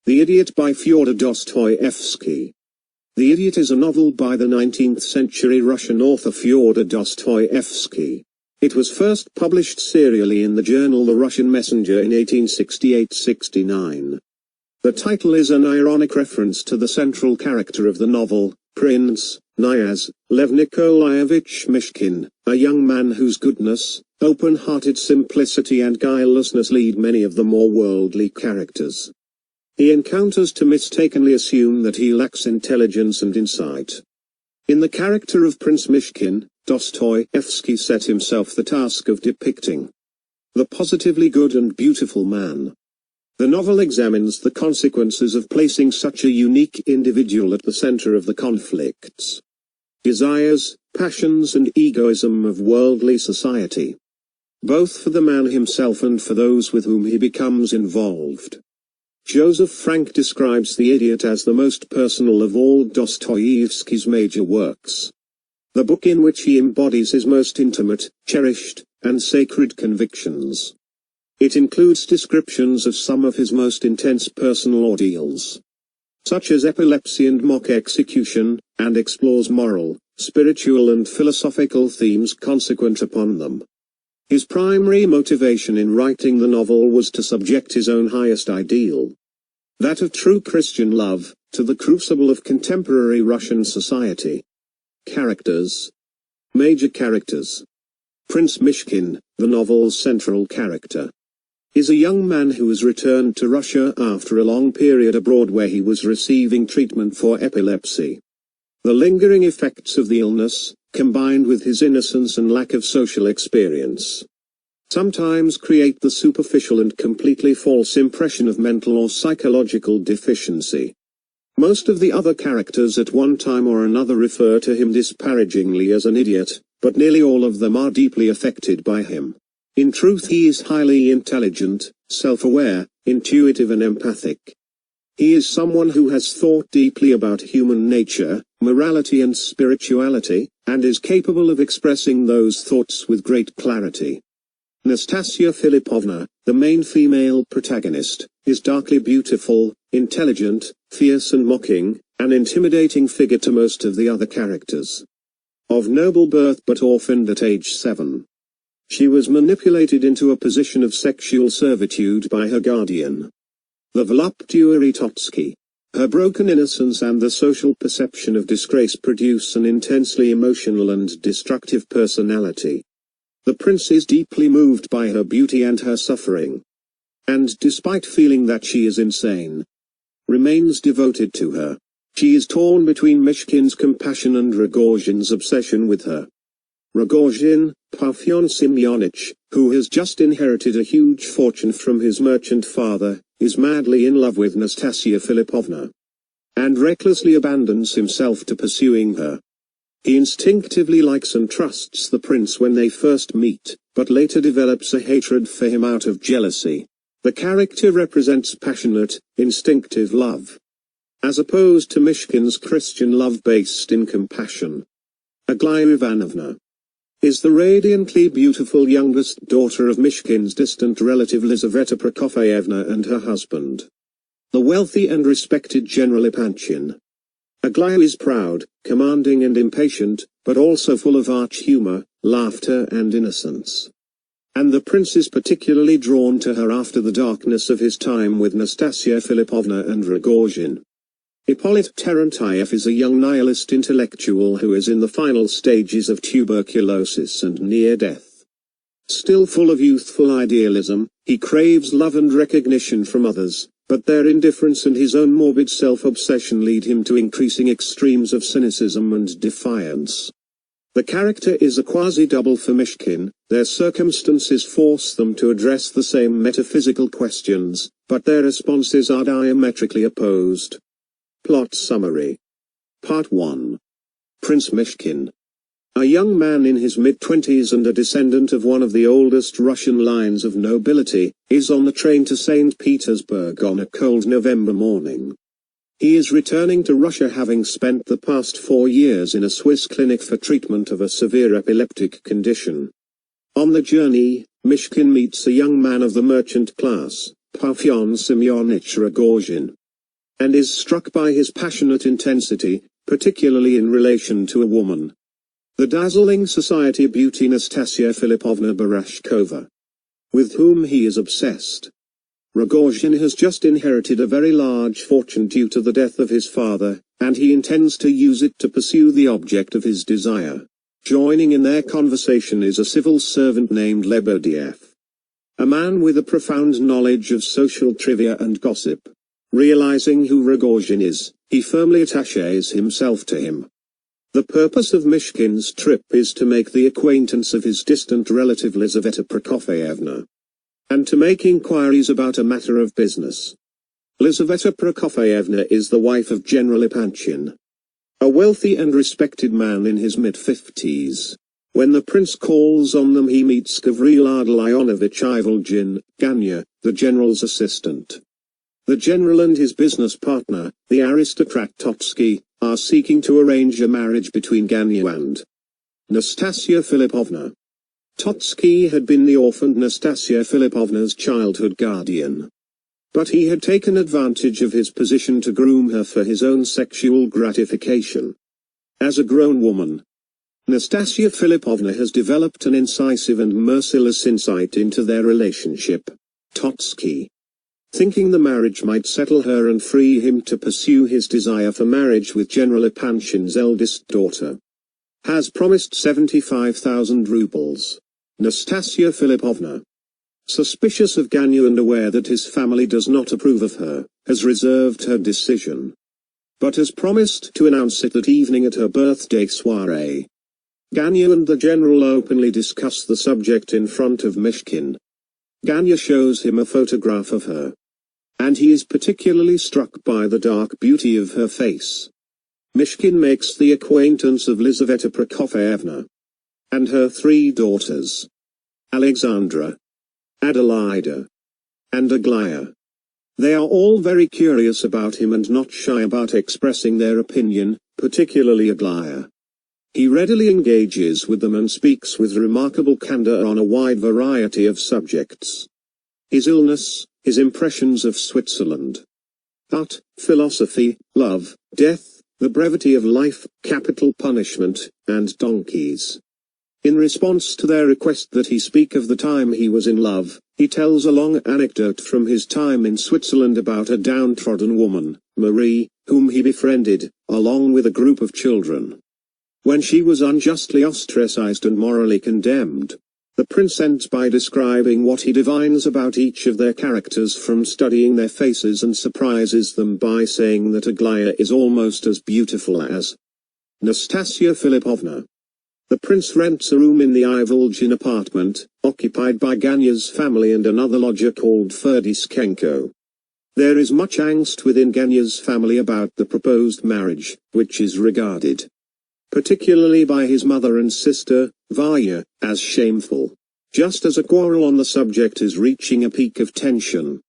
The Idiot by Fyodor Dostoevsky. The Idiot is a novel by the 19th-century Russian author Fyodor Dostoevsky. It was first published serially in the journal The Russian Messenger in 1868-69. The title is an ironic reference to the central character of the novel, Prince Knyaz, Lev Nikolayevich Myshkin, a young man whose goodness, open-hearted simplicity and guilelessness lead many of the more worldly characters. He encounters to mistakenly assume that he lacks intelligence and insight. In the character of Prince Myshkin, Dostoevsky set himself the task of depicting the positively good and beautiful man. The novel examines the consequences of placing such a unique individual at the center of the conflicts, desires, passions and egoism of worldly society, both for the man himself and for those with whom he becomes involved. Joseph Frank describes The Idiot as the most personal of all Dostoevsky's major works. The book in which he embodies his most intimate, cherished, and sacred convictions. It includes descriptions of some of his most intense personal ordeals, such as epilepsy and mock execution, and explores moral, spiritual and philosophical themes consequent upon them. His primary motivation in writing the novel was to subject his own highest ideal, that of true Christian love, to the crucible of contemporary Russian society. Characters. Major characters. Prince Myshkin, the novel's central character, is a young man who has returned to Russia after a long period abroad where he was receiving treatment for epilepsy. The lingering effects of the illness, combined with his innocence and lack of social experience, sometimes create the superficial and completely false impression of mental or psychological deficiency. Most of the other characters at one time or another refer to him disparagingly as an idiot, but nearly all of them are deeply affected by him. In truth, he is highly intelligent, self-aware, intuitive and empathic. He is someone who has thought deeply about human nature, morality and spirituality, and is capable of expressing those thoughts with great clarity. Nastasia Filipovna, the main female protagonist, is darkly beautiful, intelligent, fierce and mocking, an intimidating figure to most of the other characters. Of noble birth but orphaned at age 7. She was manipulated into a position of sexual servitude by her guardian, the voluptuary Totsky. Her broken innocence and the social perception of disgrace produce an intensely emotional and destructive personality. The prince is deeply moved by her beauty and her suffering, and despite feeling that she is insane, remains devoted to her. She is torn between Myshkin's compassion and Rogozhin's obsession with her. Rogozhin, Pavlovsk Semyonich, who has just inherited a huge fortune from his merchant father, is madly in love with Nastasia Filipovna, and recklessly abandons himself to pursuing her. He instinctively likes and trusts the prince when they first meet, but later develops a hatred for him out of jealousy. The character represents passionate, instinctive love, as opposed to Myshkin's Christian love based in compassion. Aglaya Ivanovna is the radiantly beautiful youngest daughter of Myshkin's distant relative Lizaveta Prokofyevna and her husband, the wealthy and respected General Ipanchin. Aglaya is proud, commanding and impatient, but also full of arch humor, laughter and innocence. And the prince is particularly drawn to her after the darkness of his time with Nastasia Filipovna and Rogozhin. Ippolit Terentiev is a young nihilist intellectual who is in the final stages of tuberculosis and near death. Still full of youthful idealism, he craves love and recognition from others, but their indifference and his own morbid self-obsession lead him to increasing extremes of cynicism and defiance. The character is a quasi-double for Myshkin. Their circumstances force them to address the same metaphysical questions, but their responses are diametrically opposed. Plot summary. Part 1. Prince Myshkin, a young man in his mid-20s and a descendant of one of the oldest Russian lines of nobility, is on the train to St. Petersburg on a cold November morning. He is returning to Russia having spent the past 4 years in a Swiss clinic for treatment of a severe epileptic condition. On the journey, Myshkin meets a young man of the merchant class, Pavlovsk Semyonich Rogozhin. and is struck by his passionate intensity, particularly in relation to a woman. The dazzling society beauty Nastasia Philipovna Barashkova, with whom he is obsessed. Rogozhin has just inherited a very large fortune due to the death of his father, and he intends to use it to pursue the object of his desire. Joining in their conversation is a civil servant named Lebedev, a man with a profound knowledge of social trivia and gossip. Realizing who Rogozhin is, he firmly attaches himself to him. The purpose of Myshkin's trip is to make the acquaintance of his distant relative Lizaveta Prokofyevna, and to make inquiries about a matter of business. Lizaveta Prokofyevna is the wife of General Epanchin, a wealthy and respected man in his mid-50s. When the prince calls on them, he meets Gavril Ardalionovich Ivolgin, Ganya, the general's assistant. The general and his business partner, the aristocrat Totsky, are seeking to arrange a marriage between Ganya and Nastasia Philipovna. Totsky had been the orphaned Nastasia Philipovna's childhood guardian, but he had taken advantage of his position to groom her for his own sexual gratification. As a grown woman, Nastasia Philipovna has developed an incisive and merciless insight into their relationship. Totsky, thinking the marriage might settle her and free him to pursue his desire for marriage with General Epanchin's eldest daughter, has promised 75,000 rubles. Nastasia Philipovna, suspicious of Ganya and aware that his family does not approve of her, has reserved her decision, but has promised to announce it that evening at her birthday soiree. Ganya and the general openly discuss the subject in front of Myshkin. Ganya shows him a photograph of her, and he is particularly struck by the dark beauty of her face. Myshkin makes the acquaintance of Lizaveta Prokofyevna and her 3 daughters, Alexandra, Adelaida, and Aglaya. They are all very curious about him and not shy about expressing their opinion, particularly Aglaya. He readily engages with them and speaks with remarkable candor on a wide variety of subjects. His illness, his impressions of Switzerland, art, philosophy, love, death, the brevity of life, capital punishment, and donkeys. In response to their request that he speak of the time he was in love, he tells a long anecdote from his time in Switzerland about a downtrodden woman, Marie, whom he befriended, along with a group of children. When she was unjustly ostracized and morally condemned, the prince ends by describing what he divines about each of their characters from studying their faces and surprises them by saying that Aglaya is almost as beautiful as Nastasia Philipovna. The prince rents a room in the Ivolgin apartment, occupied by Ganya's family and another lodger called Ferdiskenko. There is much angst within Ganya's family about the proposed marriage, which is regarded, particularly by his mother and sister, Varya, as shameful. Just as a quarrel on the subject is reaching a peak of tension,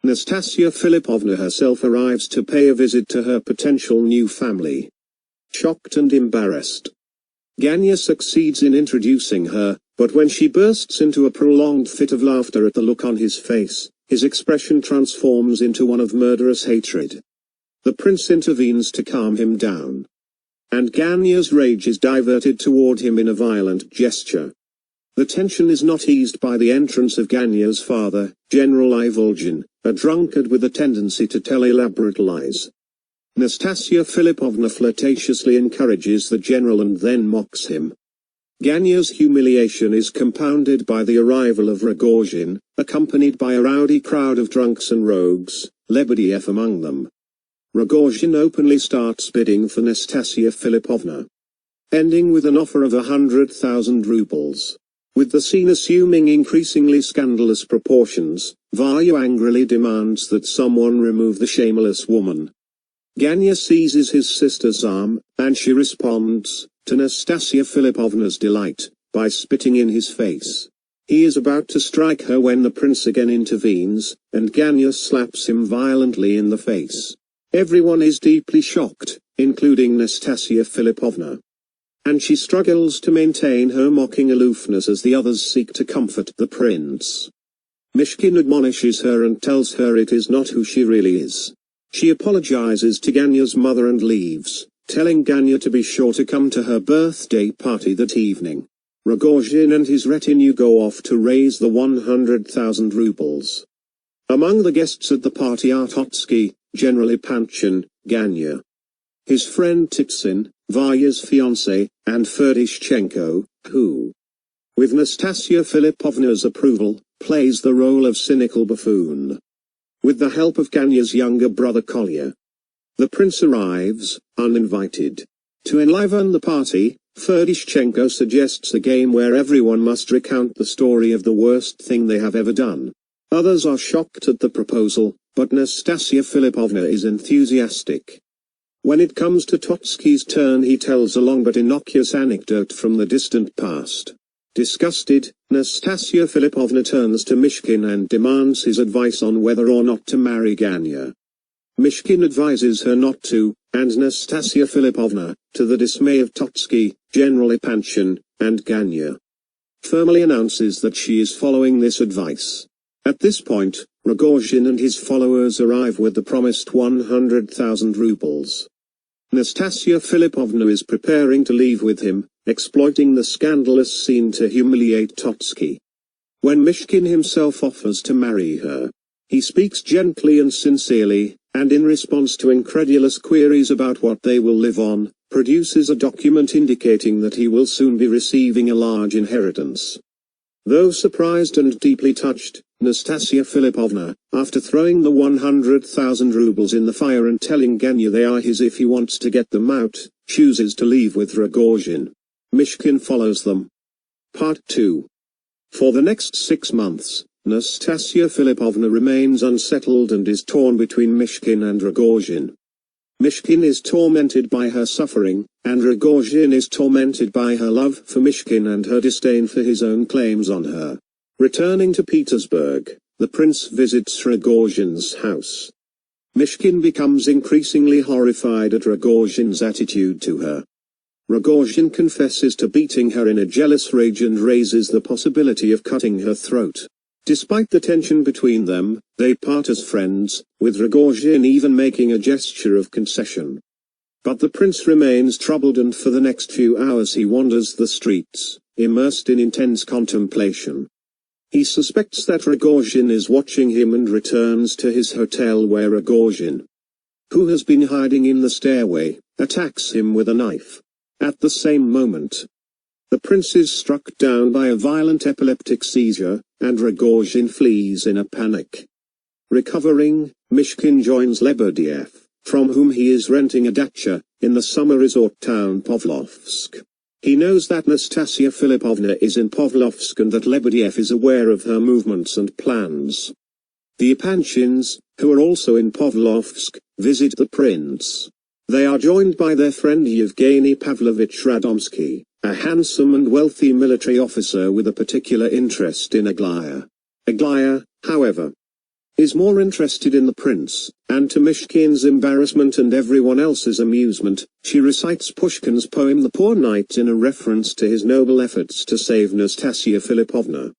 Nastasia Philipovna herself arrives to pay a visit to her potential new family. Shocked and embarrassed, Ganya succeeds in introducing her, but when she bursts into a prolonged fit of laughter at the look on his face, his expression transforms into one of murderous hatred. The prince intervenes to calm him down, and Ganya's rage is diverted toward him in a violent gesture. The tension is not eased by the entrance of Ganya's father, General Ivolgin, a drunkard with a tendency to tell elaborate lies. Nastasia Philipovna flirtatiously encourages the general and then mocks him. Ganya's humiliation is compounded by the arrival of Rogozhin, accompanied by a rowdy crowd of drunks and rogues, Lebedev among them. Rogozhin openly starts bidding for Nastasia Philipovna, ending with an offer of 100,000 rubles. With the scene assuming increasingly scandalous proportions, Varya angrily demands that someone remove the shameless woman. Ganya seizes his sister's arm, and she responds, to Nastasia Philipovna's delight, by spitting in his face. He is about to strike her when the prince again intervenes, and Ganya slaps him violently in the face. Everyone is deeply shocked, including Nastasia Philipovna, and she struggles to maintain her mocking aloofness as the others seek to comfort the prince. Myshkin admonishes her and tells her it is not who she really is. She apologizes to Ganya's mother and leaves, telling Ganya to be sure to come to her birthday party that evening. Rogozhin and his retinue go off to raise the 100,000 rubles. Among the guests at the party are Trotsky, General Panchin, Ganya, his friend Titsin, Varya's fiancé, and Ferdishchenko, who, with Nastasia Filipovna's approval, plays the role of cynical buffoon. With the help of Ganya's younger brother Kolya, the prince arrives, uninvited. To enliven the party, Ferdishchenko suggests a game where everyone must recount the story of the worst thing they have ever done. Others are shocked at the proposal, but Nastasia Filipovna is enthusiastic. When it comes to Trotsky's turn, he tells a long but innocuous anecdote from the distant past. Disgusted, Nastasia Filipovna turns to Myshkin and demands his advice on whether or not to marry Ganya. Myshkin advises her not to, and Nastasia Filipovna, to the dismay of Trotsky, General Panchin, and Ganya, firmly announces that she is following this advice. At this point, Rogozhin and his followers arrive with the promised 100,000 rubles. Nastasia Filipovna is preparing to leave with him, exploiting the scandalous scene to humiliate Trotsky. When Myshkin himself offers to marry her, he speaks gently and sincerely, and in response to incredulous queries about what they will live on, produces a document indicating that he will soon be receiving a large inheritance. Though surprised and deeply touched, Nastasia Filipovna, after throwing the 100,000 rubles in the fire and telling Ganya they are his if he wants to get them out, chooses to leave with Rogozhin. Myshkin follows them. Part 2. For the next 6 months, Nastasia Filipovna remains unsettled and is torn between Myshkin and Rogozhin. Myshkin is tormented by her suffering, and Rogozhin is tormented by her love for Myshkin and her disdain for his own claims on her. Returning to Petersburg, the prince visits Rogozhin's house. Myshkin becomes increasingly horrified at Rogozhin's attitude to her. Rogozhin confesses to beating her in a jealous rage and raises the possibility of cutting her throat. Despite the tension between them, they part as friends, with Rogozhin even making a gesture of concession. But the prince remains troubled, and for the next few hours he wanders the streets, immersed in intense contemplation. He suspects that Rogozhin is watching him and returns to his hotel, where Rogozhin, who has been hiding in the stairway, attacks him with a knife. At the same moment, the prince is struck down by a violent epileptic seizure, and Rogozhin flees in a panic. Recovering, Myshkin joins Lebedev, from whom he is renting a dacha, in the summer resort town Pavlovsk. He knows that Nastasia Filipovna is in Pavlovsk and that Lebedev is aware of her movements and plans. The Panchins, who are also in Pavlovsk, visit the prince. They are joined by their friend Yevgeny Pavlovich Radomsky, a handsome and wealthy military officer with a particular interest in Aglaya. Aglaya, however, is more interested in the prince, and to Myshkin's embarrassment and everyone else's amusement, she recites Pushkin's poem The Poor Knight in a reference to his noble efforts to save Nastasia Filipovna.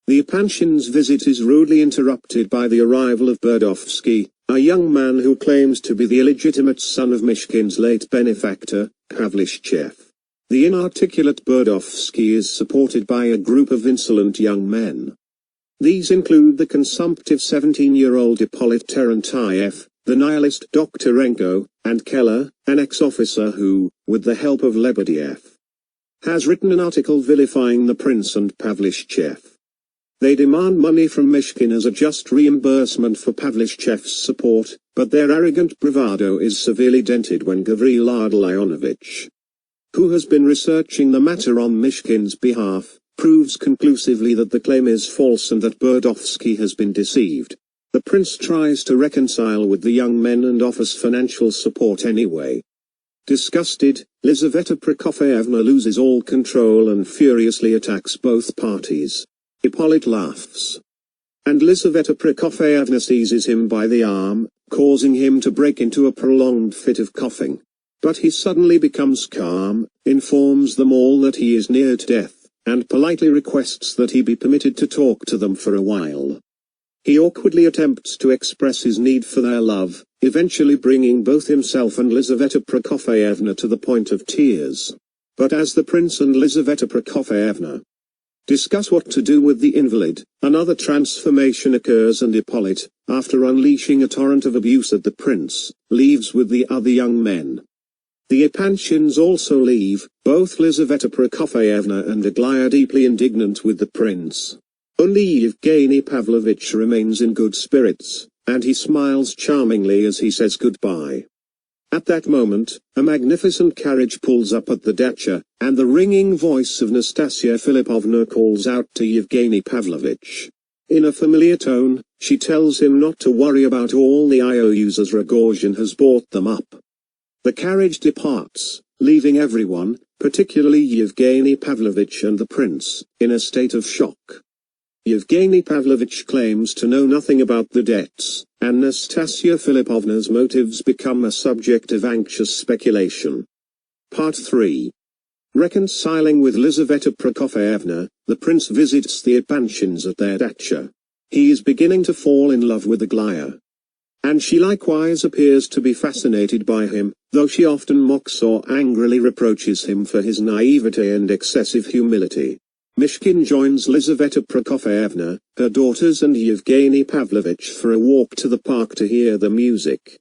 The Panchins' visit is rudely interrupted by the arrival of Burdovsky, a young man who claims to be the illegitimate son of Myshkin's late benefactor, Pavlovsk. The inarticulate Burdovsky is supported by a group of insolent young men. These include the consumptive 17-year-old Ippolit Terentiev, the nihilist Doktorenko, and Keller, an ex-officer who, with the help of Lebedev, has written an article vilifying the prince and Pavlovsk. They demand money from Myshkin as a just reimbursement for Pavlovsk's support, but their arrogant bravado is severely dented when Gavril Ardalionovich, who has been researching the matter on Myshkin's behalf, proves conclusively that the claim is false and that Burdovsky has been deceived. The prince tries to reconcile with the young men and offers financial support anyway. Disgusted, Lizaveta Prokofyevna loses all control and furiously attacks both parties. Ippolit laughs, and Lizaveta Prokofyevna seizes him by the arm, causing him to break into a prolonged fit of coughing. But he suddenly becomes calm, informs them all that he is near to death, and politely requests that he be permitted to talk to them for a while. He awkwardly attempts to express his need for their love, eventually bringing both himself and Lizaveta Prokofyevna to the point of tears. But as the prince and Lizaveta Prokofyevna discuss what to do with the invalid, another transformation occurs, and Hippolyte, after unleashing a torrent of abuse at the prince, leaves with the other young men. The Epanchins also leave, both Lizaveta Prokofyevna and Aglaya deeply indignant with the prince. Only Yevgeny Pavlovich remains in good spirits, and he smiles charmingly as he says goodbye. At that moment, a magnificent carriage pulls up at the dacha, and the ringing voice of Nastasia Philippovna calls out to Yevgeny Pavlovich. In a familiar tone, she tells him not to worry about all the IOUs as Rogozhin has bought them up. The carriage departs, leaving everyone, particularly Yevgeny Pavlovich and the prince, in a state of shock. Yevgeny Pavlovich claims to know nothing about the debts, and Nastasia Philippovna's motives become a subject of anxious speculation. Part 3. Reconciling with Lizaveta Prokofyevna, the prince visits the Epanchins at their dacha. He is beginning to fall in love with Aglaya. And she likewise appears to be fascinated by him, though she often mocks or angrily reproaches him for his naivety and excessive humility. Myshkin joins Lizaveta Prokofyevna, her daughters and Yevgeny Pavlovich for a walk to the park to hear the music.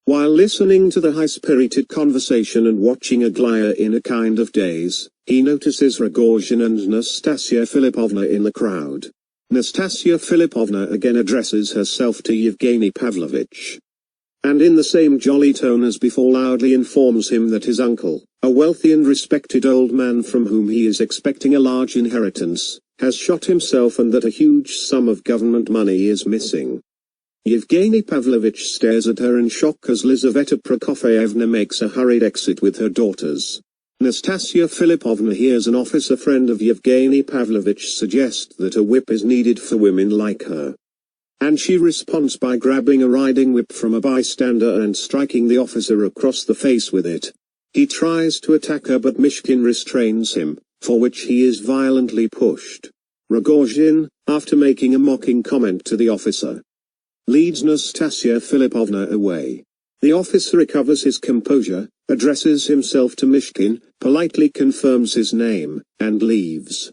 While listening to the high-spirited conversation and watching Aglaya in a kind of daze, he notices Rogozhin and Nastasia Philippovna in the crowd. Nastasia Philippovna again addresses herself to Yevgeny Pavlovich, and in the same jolly tone as before loudly informs him that his uncle, a wealthy and respected old man from whom he is expecting a large inheritance, has shot himself and that a huge sum of government money is missing. Yevgeny Pavlovich stares at her in shock as Lizaveta Prokofyevna makes a hurried exit with her daughters. Nastasia Philippovna hears an officer friend of Yevgeny Pavlovich suggest that a whip is needed for women like her. And she responds by grabbing a riding whip from a bystander and striking the officer across the face with it. He tries to attack her but Myshkin restrains him, for which he is violently pushed. Rogozhin, after making a mocking comment to the officer, leads Nastasia Philippovna away. The officer recovers his composure, addresses himself to Myshkin, politely confirms his name, and leaves.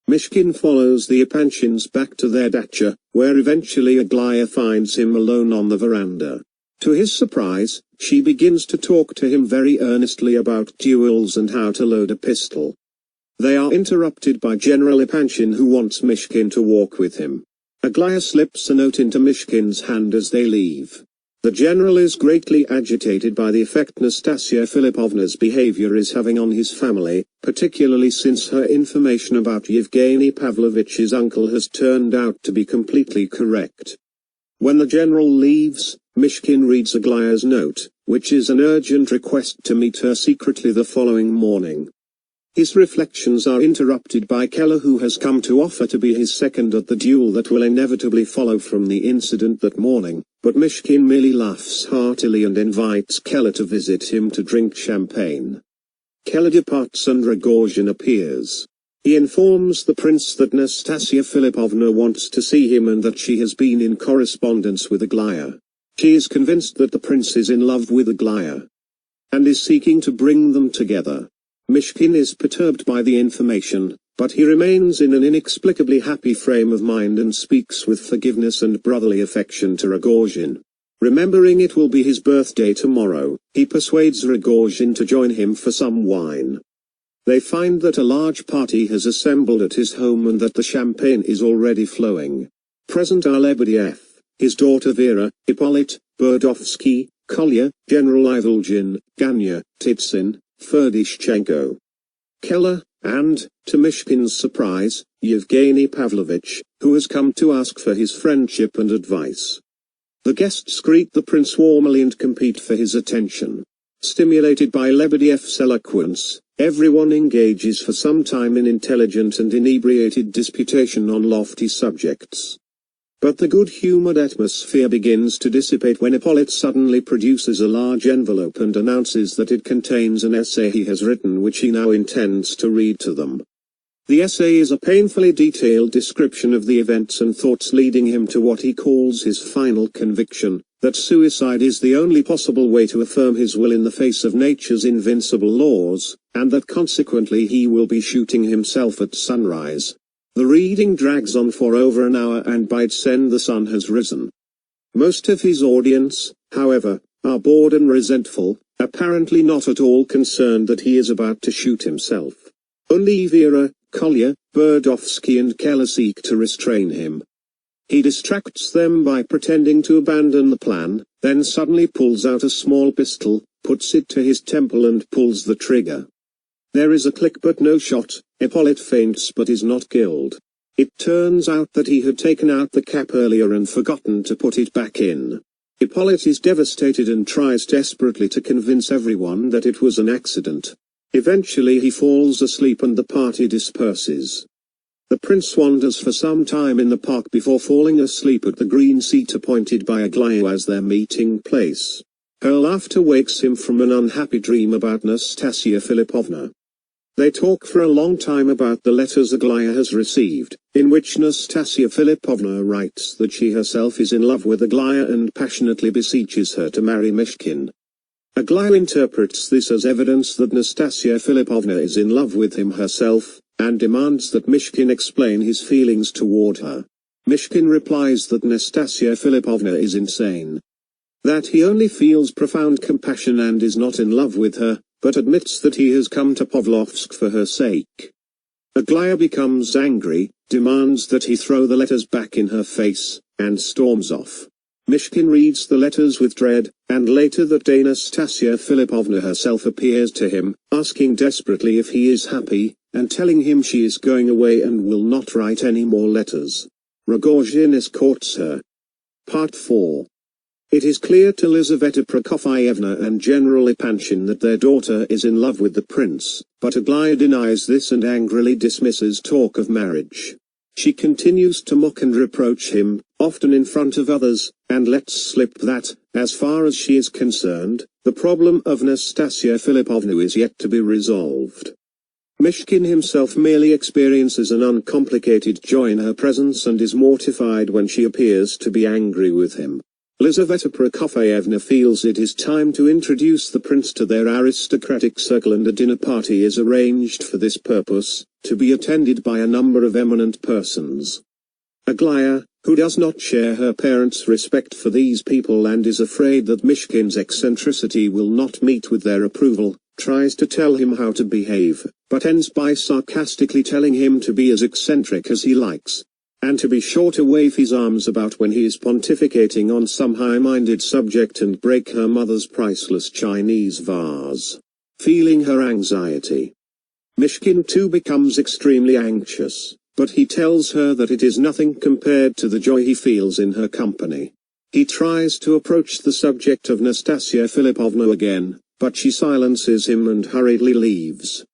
Myshkin follows the Epanchins back to their dacha, where eventually Aglaya finds him alone on the veranda. To his surprise, she begins to talk to him very earnestly about duels and how to load a pistol. They are interrupted by General Epanchin, who wants Myshkin to walk with him. Aglaya slips a note into Myshkin's hand as they leave. The general is greatly agitated by the effect Nastasia Philippovna's behavior is having on his family, particularly since her information about Yevgeny Pavlovich's uncle has turned out to be completely correct. When the general leaves, Myshkin reads Aglaya's note, which is an urgent request to meet her secretly the following morning. His reflections are interrupted by Keller, who has come to offer to be his second at the duel that will inevitably follow from the incident that morning, but Myshkin merely laughs heartily and invites Keller to visit him to drink champagne. Keller departs and Rogozhin appears. He informs the prince that Nastasia Philippovna wants to see him and that she has been in correspondence with Aglaya. She is convinced that the prince is in love with Aglaya, and is seeking to bring them together. Myshkin is perturbed by the information, but he remains in an inexplicably happy frame of mind and speaks with forgiveness and brotherly affection to Rogozhin. Remembering it will be his birthday tomorrow, he persuades Rogozhin to join him for some wine. They find that a large party has assembled at his home and that the champagne is already flowing. Present are Lebedev, his daughter Vera, Hippolyte, Burdovsky, Kolya, General Ivolgin, Ganya, Titsin, Ferdishchenko, Keller, and, to Myshkin's surprise, Yevgeny Pavlovich, who has come to ask for his friendship and advice. The guests greet the prince warmly and compete for his attention. Stimulated by Lebedev's eloquence, everyone engages for some time in intelligent and inebriated disputation on lofty subjects. But the good-humored atmosphere begins to dissipate when Hippolyte suddenly produces a large envelope and announces that it contains an essay he has written which he now intends to read to them. The essay is a painfully detailed description of the events and thoughts leading him to what he calls his final conviction, that suicide is the only possible way to affirm his will in the face of nature's invincible laws, and that consequently he will be shooting himself at sunrise. The reading drags on for over an hour, and by its end the sun has risen. Most of his audience, however, are bored and resentful, apparently not at all concerned that he is about to shoot himself. Only Vera, Kolya, Burdovsky and Keller seek to restrain him. He distracts them by pretending to abandon the plan, then suddenly pulls out a small pistol, puts it to his temple and pulls the trigger. There is a click but no shot. Hippolyte faints but is not killed. It turns out that he had taken out the cap earlier and forgotten to put it back in. Hippolyte is devastated and tries desperately to convince everyone that it was an accident. Eventually he falls asleep and the party disperses. The prince wanders for some time in the park before falling asleep at the green seat appointed by Aglaya as their meeting place. Her laughter wakes him from an unhappy dream about Nastasia Philippovna. They talk for a long time about the letters Aglaya has received, in which Nastasia Philippovna writes that she herself is in love with Aglaya and passionately beseeches her to marry Myshkin. Aglaya interprets this as evidence that Nastasia Philippovna is in love with him herself, and demands that Myshkin explain his feelings toward her. Myshkin replies that Nastasia Philippovna is insane. That he only feels profound compassion and is not in love with her, but admits that he has come to Pavlovsk for her sake. Aglaya becomes angry, demands that he throw the letters back in her face, and storms off. Myshkin reads the letters with dread, and later that day Nastasia Philippovna herself appears to him, asking desperately if he is happy, and telling him she is going away and will not write any more letters. Rogozhin escorts her. Part 4. It is clear to Lizaveta Prokofyevna and General Ipanshin that their daughter is in love with the prince, but Aglaya denies this and angrily dismisses talk of marriage. She continues to mock and reproach him, often in front of others, and lets slip that, as far as she is concerned, the problem of Nastasia Philippovna is yet to be resolved. Myshkin himself merely experiences an uncomplicated joy in her presence and is mortified when she appears to be angry with him. Lizaveta Prokofyevna feels it is time to introduce the prince to their aristocratic circle, and a dinner party is arranged for this purpose, to be attended by a number of eminent persons. Aglaya, who does not share her parents' respect for these people and is afraid that Myshkin's eccentricity will not meet with their approval, tries to tell him how to behave, but ends by sarcastically telling him to be as eccentric as he likes, and to be sure to wave his arms about when he is pontificating on some high-minded subject and break her mother's priceless Chinese vase. Feeling her anxiety, Myshkin too becomes extremely anxious, but he tells her that it is nothing compared to the joy he feels in her company. He tries to approach the subject of Nastasia Philippovna again, but she silences him and hurriedly leaves.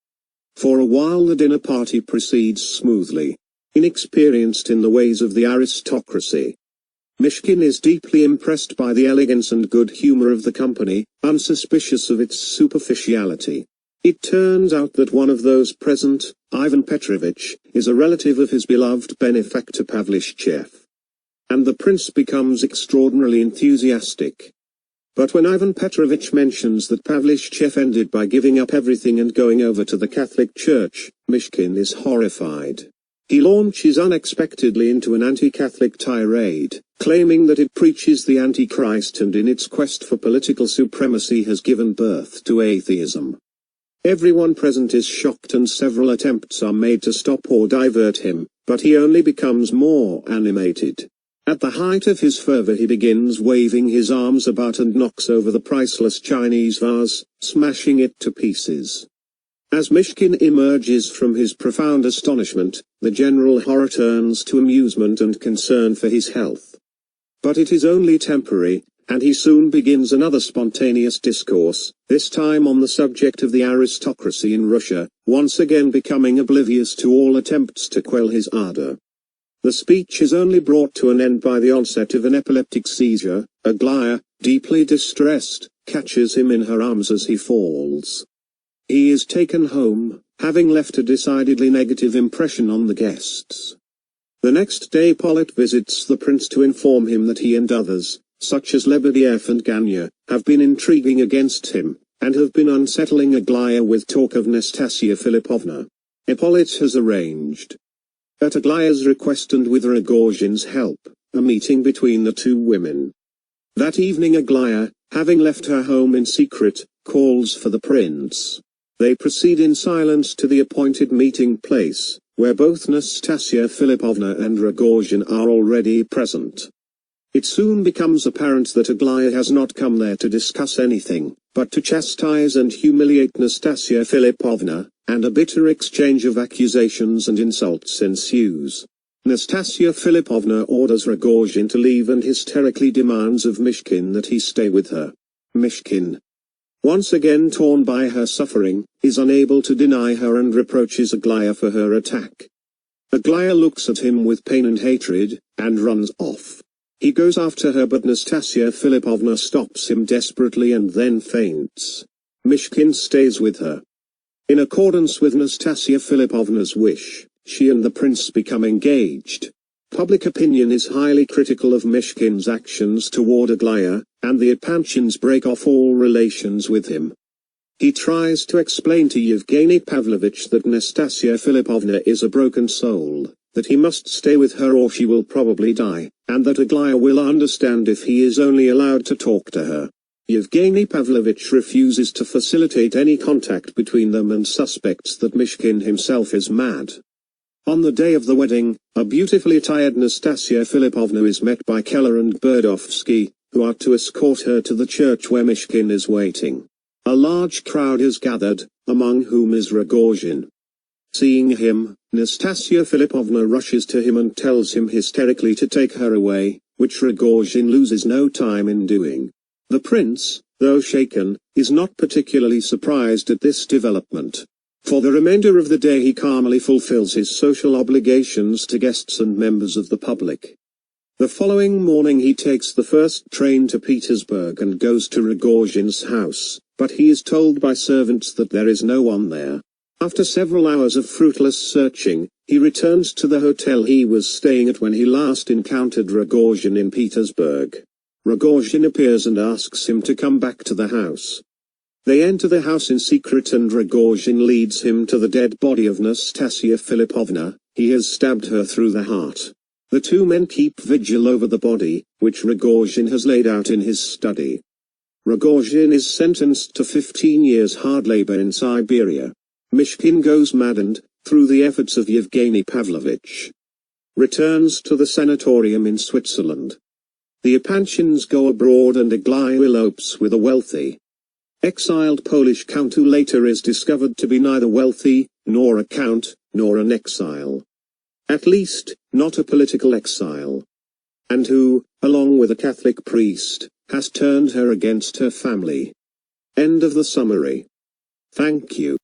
For a while the dinner party proceeds smoothly. Inexperienced in the ways of the aristocracy, Myshkin is deeply impressed by the elegance and good humor of the company, unsuspicious of its superficiality. It turns out that one of those present, Ivan Petrovich, is a relative of his beloved benefactor Pavlovsk. And the prince becomes extraordinarily enthusiastic. But when Ivan Petrovich mentions that Pavlovsk ended by giving up everything and going over to the Catholic Church, Myshkin is horrified. He launches unexpectedly into an anti-Catholic tirade, claiming that it preaches the Antichrist and in its quest for political supremacy has given birth to atheism. Everyone present is shocked and several attempts are made to stop or divert him, but he only becomes more animated. At the height of his fervor he begins waving his arms about and knocks over the priceless Chinese vase, smashing it to pieces. As Myshkin emerges from his profound astonishment, the general horror turns to amusement and concern for his health. But it is only temporary, and he soon begins another spontaneous discourse, this time on the subject of the aristocracy in Russia, once again becoming oblivious to all attempts to quell his ardor. The speech is only brought to an end by the onset of an epileptic seizure. Aglaya, deeply distressed, catches him in her arms as he falls. He is taken home, having left a decidedly negative impression on the guests. The next day Pollet visits the prince to inform him that he and others, such as Lebedev and Ganya, have been intriguing against him, and have been unsettling Aglaya with talk of Nastasia Philipovna. Ippolit has arranged, at Aglaya's request and with Rogozhin's help, a meeting between the two women. That evening Aglaya, having left her home in secret, calls for the prince. They proceed in silence to the appointed meeting place, where both Nastasia Philipovna and Rogozhin are already present. It soon becomes apparent that Aglaya has not come there to discuss anything, but to chastise and humiliate Nastasia Philipovna, and a bitter exchange of accusations and insults ensues. Nastasia Philipovna orders Rogozhin to leave and hysterically demands of Myshkin that he stay with her. Myshkin, once again torn by her suffering, is unable to deny her and reproaches Aglaya for her attack. Aglaya looks at him with pain and hatred, and runs off. He goes after her but Nastasia Philipovna stops him desperately and then faints. Myshkin stays with her. In accordance with Nastasia Philipovna's wish, she and the prince become engaged. Public opinion is highly critical of Myshkin's actions toward Aglaya, and the Epanchins break off all relations with him. He tries to explain to Yevgeny Pavlovich that Nastasia Philipovna is a broken soul, that he must stay with her or she will probably die, and that Aglaya will understand if he is only allowed to talk to her. Yevgeny Pavlovich refuses to facilitate any contact between them and suspects that Myshkin himself is mad. On the day of the wedding, a beautifully attired Nastasia Philipovna is met by Keller and Burdovsky, who are to escort her to the church where Myshkin is waiting. A large crowd is gathered, among whom is Rogozhin. Seeing him, Nastasia Philipovna rushes to him and tells him hysterically to take her away, which Rogozhin loses no time in doing. The prince, though shaken, is not particularly surprised at this development. For the remainder of the day he calmly fulfills his social obligations to guests and members of the public. The following morning he takes the first train to Petersburg and goes to Rogozhin's house, but he is told by servants that there is no one there. After several hours of fruitless searching, he returns to the hotel he was staying at when he last encountered Rogozhin in Petersburg. Rogozhin appears and asks him to come back to the house. They enter the house in secret and Rogozhin leads him to the dead body of Nastasia Philipovna. He has stabbed her through the heart. The two men keep vigil over the body, which Rogozhin has laid out in his study. Rogozhin is sentenced to 15 years hard labor in Siberia. Myshkin goes mad and, through the efforts of Yevgeny Pavlovich, returns to the sanatorium in Switzerland. The Epanchins go abroad and Aglaya elopes with a wealthy, exiled Polish count who later is discovered to be neither wealthy, nor a count, nor an exile. At least, not a political exile. And who, along with a Catholic priest, has turned her against her family. End of the summary. Thank you.